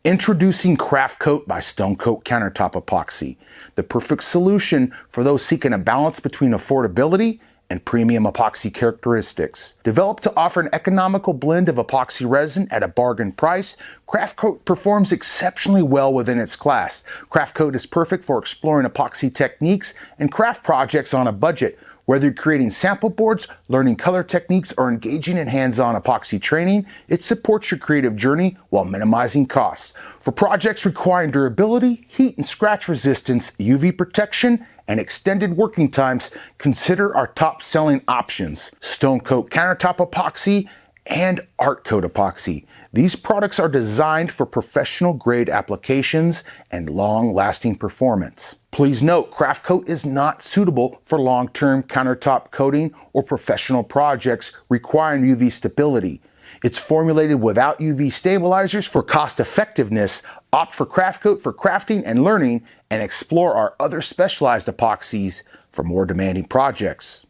Introducing Craft Coat by Coat Countertop Epoxy, the perfect solution for those seeking a balance between affordability and premium epoxy characteristics. Developed to offer an economical blend of epoxy resin at a bargain price, Craft Coat performs exceptionally well within its class. Craft Coat is perfect for exploring epoxy techniques and craft projects on a budget. Whether you're creating sample boards, learning color techniques, or engaging in hands-on epoxy training, it supports your creative journey while minimizing costs. For projects requiring durability, heat and scratch resistance, UV protection, and extended working times, consider our top-selling options: Coat Countertop Epoxy and Art Coat Epoxy. These products are designed for professional-grade applications and long-lasting performance. Please note, Craft Coat is not suitable for long-term countertop coating or professional projects requiring UV stability. It's formulated without UV stabilizers for cost effectiveness. Opt for Craft Coat for crafting and learning, and explore our other specialized epoxies for more demanding projects.